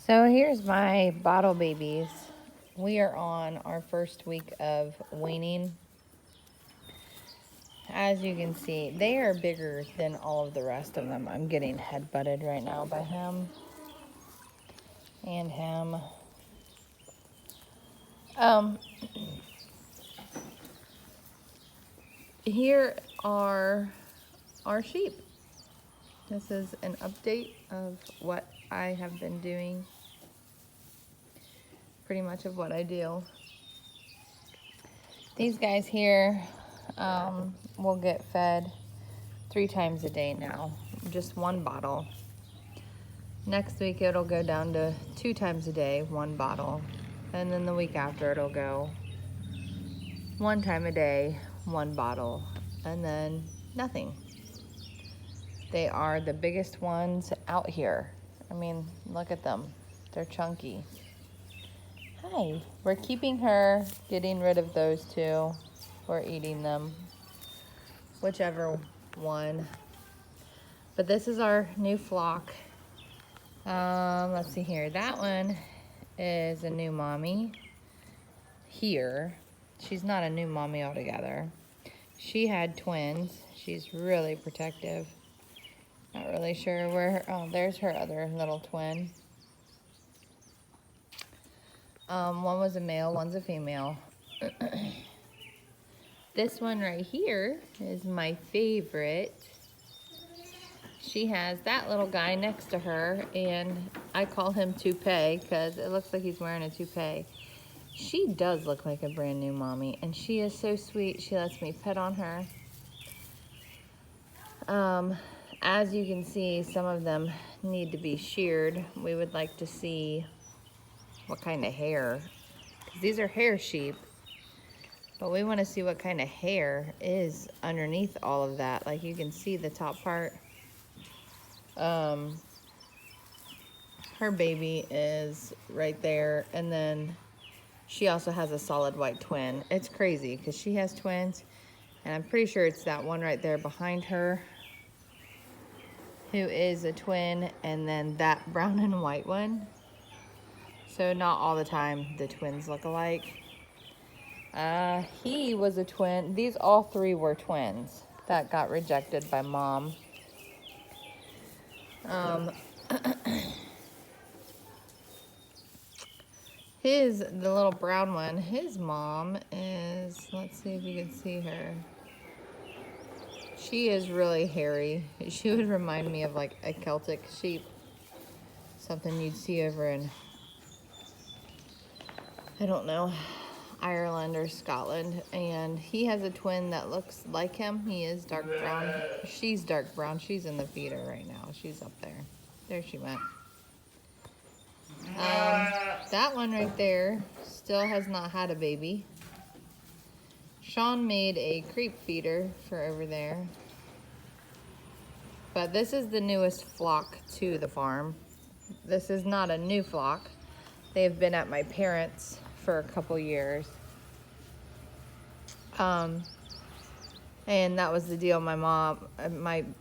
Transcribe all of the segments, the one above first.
So here's my bottle babies. We are on our first week of weaning. As you can see, they are bigger than all of the rest of them. I'm getting head-butted right now by him and him. Here are our sheep. This is an update of what I have been doing. Pretty much of what I do. These guys here will get fed 3 times a day now, just one bottle. Next week it'll go down to 2 times a day, 1 bottle. And then the week after it'll go 1 time a day, 1 bottle, and then nothing. They are the biggest ones out here. I mean, look at them. They're chunky. Hi. We're keeping her, getting rid of those 2, or eating them, whichever one. But this is our new flock. Let's see here. That one is a new mommy here. She's not a new mommy altogether. She had twins. She's really protective. Not really sure where her, oh, there's her other little twin. One was a male, one's a female. This one right here is my favorite. She has that little guy next to her, and I call him Toupee because it looks like he's wearing a toupee. She does look like a brand new mommy, and she is so sweet. She lets me pet on her. As you can see, some of them need to be sheared. We would like to see what kind of hair, because these are hair sheep, but we want to see what kind of hair is underneath all of that. Like you can see the top part. Her baby is right there, and then she also has a solid white twin. It's crazy because she has twins, and I'm pretty sure it's that one right there behind her who is a twin, and then that brown and white one. So not all the time the twins look alike. He was a twin. These all 3 were twins that got rejected by mom. The little brown one, his mom is, let's see if you can see her. She is really hairy. She would remind me of like a Celtic sheep. Something you'd see over in, I don't know, Ireland or Scotland. And he has a twin that looks like him. He is dark brown. She's dark brown. She's in the feeder right now. She's up there. There she went. That one right there still has not had a baby. Sean made a creep feeder for over there. But this is the newest flock to the farm. This is not a new flock. They've been at my parents' for a couple years. And that was the deal. My mom and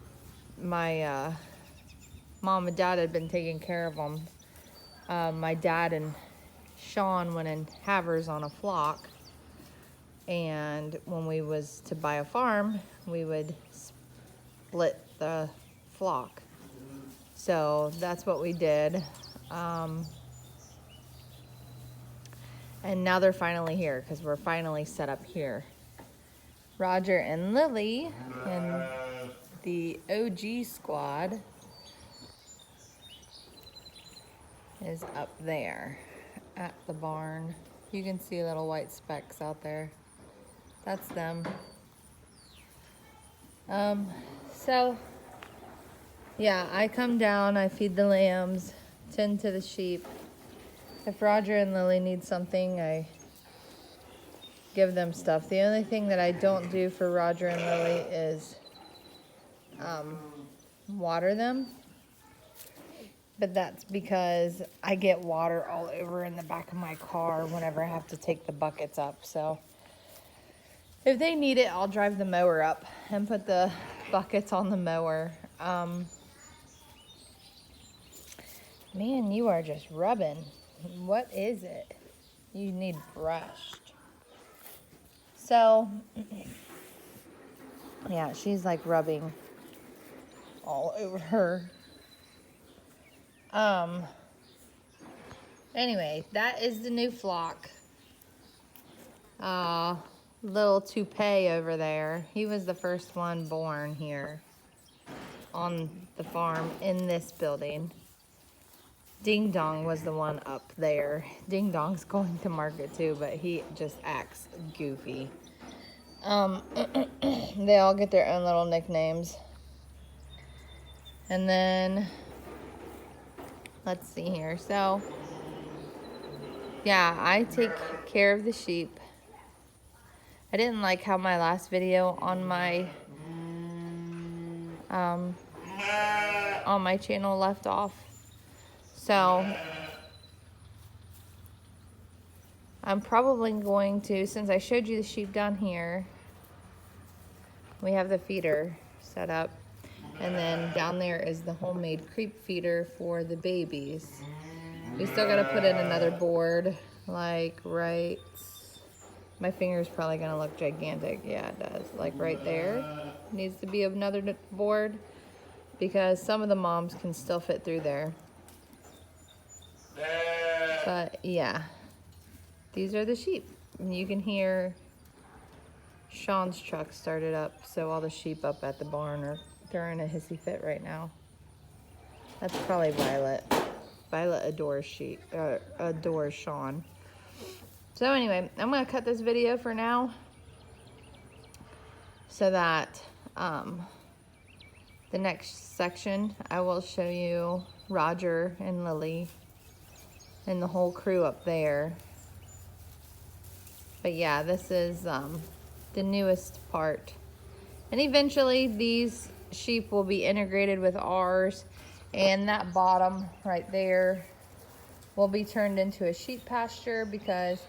dad had been taking care of them. My dad and Sean went in halvers on a flock, and when we was to buy a farm, we would split the flock. So that's what we did. And now they're finally here because we're finally set up here. Roger and Lily and the OG squad is up there at the barn. You can see little white specks out there. That's them. So yeah, I come down, I feed the lambs, tend to the sheep. If Roger and Lily need something, I give them stuff. The only thing that I don't do for Roger and Lily is water them. But that's because I get water all over in the back of my car whenever I have to take the buckets up. So if they need it, I'll drive the mower up and put the buckets on the mower. Man, you are just rubbing. What is it? You need brushed. So, yeah, she's like rubbing all over her. Anyway, that is the new flock. Little Toupee over there. He was the first one born here on the farm in this building. Ding Dong was the one up there. Ding Dong's going to market too, but he just acts goofy. They all get their own little nicknames. And then, let's see here. So, yeah, I take care of the sheep. I didn't like how my last video on my channel left off. So, I'm probably going to, since I showed you the sheep down here, we have the feeder set up. And then down there is the homemade creep feeder for the babies. We still gotta put in another board, like right, my finger's probably gonna look gigantic. Yeah, it does. Like right there, needs to be another board because some of the moms can still fit through there. But yeah, these are the sheep. And you can hear Sean's truck started up, so all the sheep up at the barn are throwing a hissy fit right now. That's probably Violet. Violet adores Sean. So anyway, I'm gonna cut this video for now so that the next section I will show you Roger and Lily and the whole crew up there. But yeah, this is the newest part. And eventually these sheep will be integrated with ours, and that bottom right there will be turned into a sheep pasture because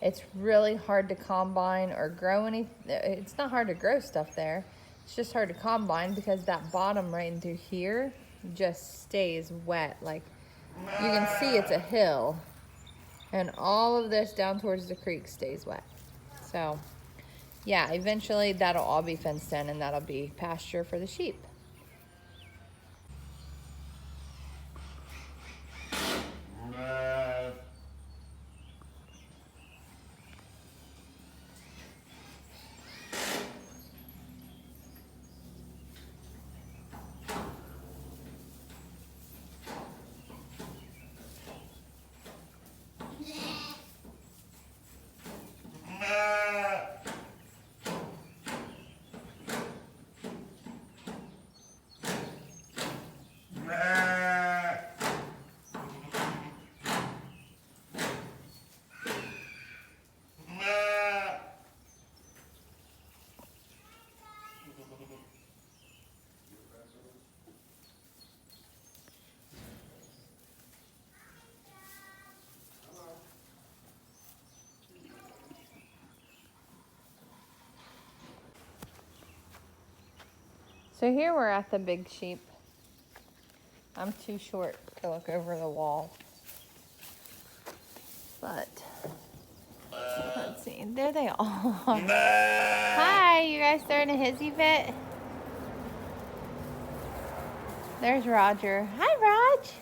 it's really hard to combine or grow anything. It's not hard to grow stuff there. It's just hard to combine because that bottom right in through here just stays wet. Like you can see it's a hill, and all of this down towards the creek stays wet. So yeah, eventually that'll all be fenced in and that'll be pasture for the sheep. So here we're at the big sheep. I'm too short to look over the wall. But, let's see, there they all are. Hi, you guys starting a hissy fit? There's Roger. Hi, Raj.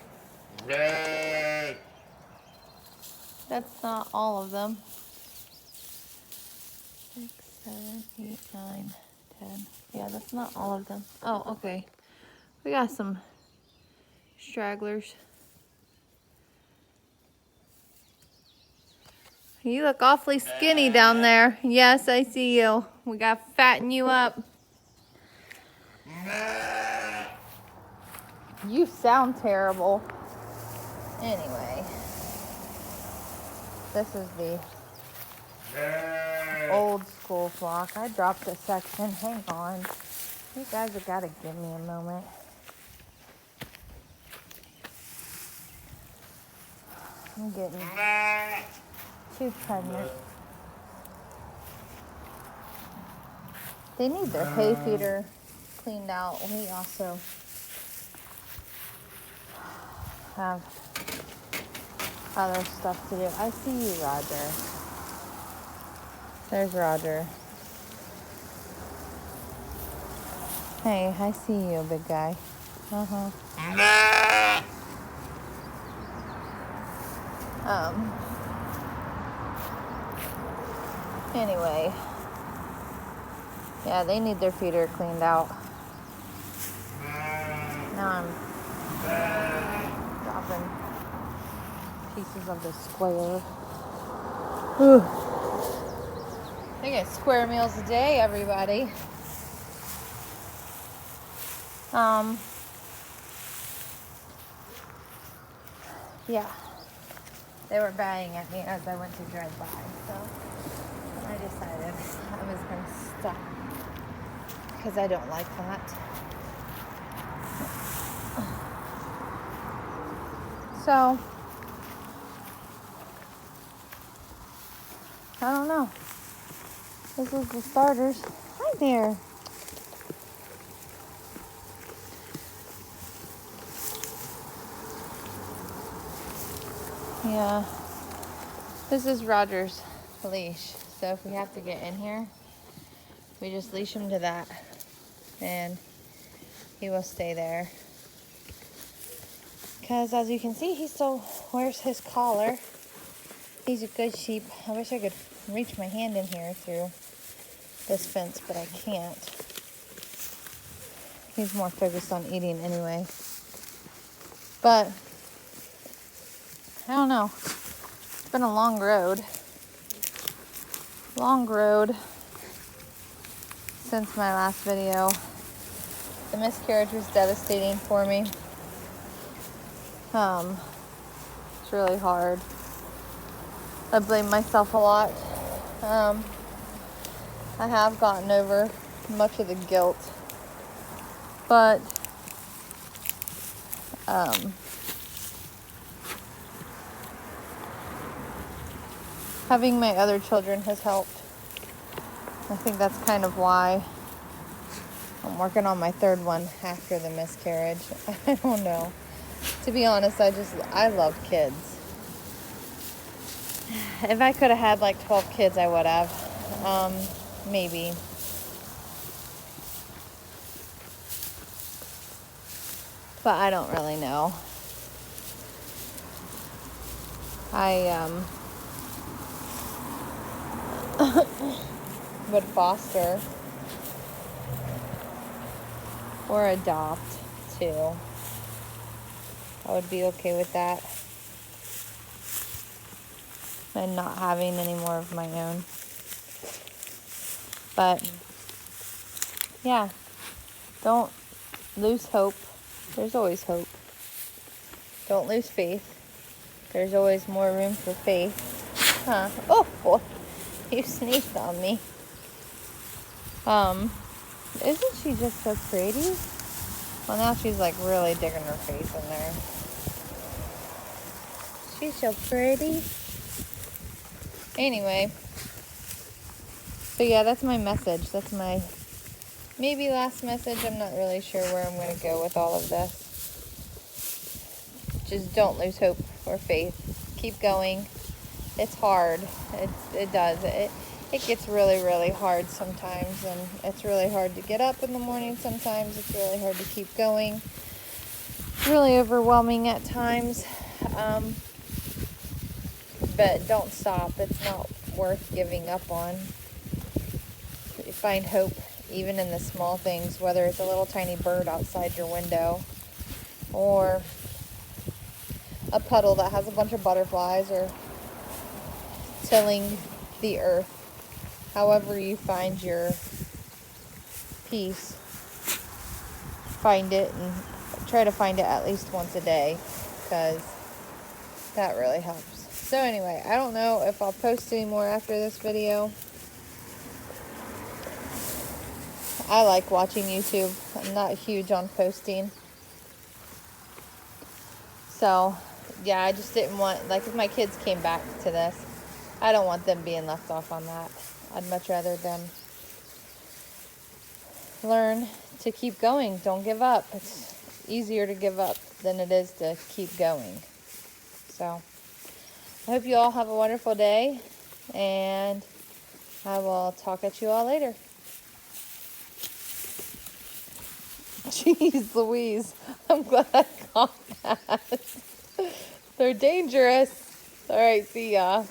That's not all of them. 6, 7, 8, 9, 10. Yeah, that's not all of them. Oh, okay. We got some stragglers. You look awfully skinny down there. Yes, I see you. We got to fatten you up. You sound terrible. Anyway, this is the old school flock. I dropped a section. Hang on. You guys have got to give me a moment. I'm getting too pregnant. They need their hay feeder cleaned out. We also have other stuff to do. I see you, Roger. There's Roger. Hey, I see you, big guy. Uh-huh. Anyway. Yeah, they need their feeder cleaned out. Now I'm dropping pieces of the square. Whew. They get square meals a day, everybody. Yeah. They were banging at me as I went to drive by, so I decided I was going to stop because I don't like that. So, I don't know. This is the starters. Hi there. Yeah. This is Roger's leash. So if we have to get in here, we just leash him to that and he will stay there. Because as you can see, he still wears his collar. He's a good sheep. I wish I could reach my hand in here through this fence, but I can't. He's more focused on eating anyway. But I don't know. It's been a long road. Long road since my last video. The miscarriage was devastating for me. It's really hard. I blame myself a lot. I have gotten over much of the guilt, but having my other children has helped. I think that's kind of why I'm working on my third one after the miscarriage. I don't know. To be honest, I love kids. If I could have had like 12 kids, I would have. Maybe. But I don't really know. I would foster or adopt too. I would be okay with that. And not having any more of my own. But yeah, don't lose hope. There's always hope. Don't lose faith. There's always more room for faith. Huh. Oh boy, you sneezed on me. Isn't she just so pretty? Well, now she's like really digging her face in there. She's so pretty. Anyway. So yeah, that's my message. That's my maybe last message. I'm not really sure where I'm going to go with all of this. Just don't lose hope or faith. Keep going. It's hard. It does. It gets really, really hard sometimes, and it's really hard to get up in the morning sometimes. It's really hard to keep going. It's really overwhelming at times. But don't stop. It's not worth giving up on. Find hope even in the small things, whether it's a little tiny bird outside your window or a puddle that has a bunch of butterflies or tilling the earth. However you find your peace, find it and try to find it at least once a day, because that really helps. So anyway, I don't know if I'll post any more after this video. I like watching YouTube. I'm not huge on posting. So, yeah, I just didn't want, like, if my kids came back to this, I don't want them being left off on that. I'd much rather them learn to keep going. Don't give up. It's easier to give up than it is to keep going. So I hope you all have a wonderful day, and I will talk at you all later. Jeez Louise, I'm glad I caught that. They're dangerous. All right, see ya.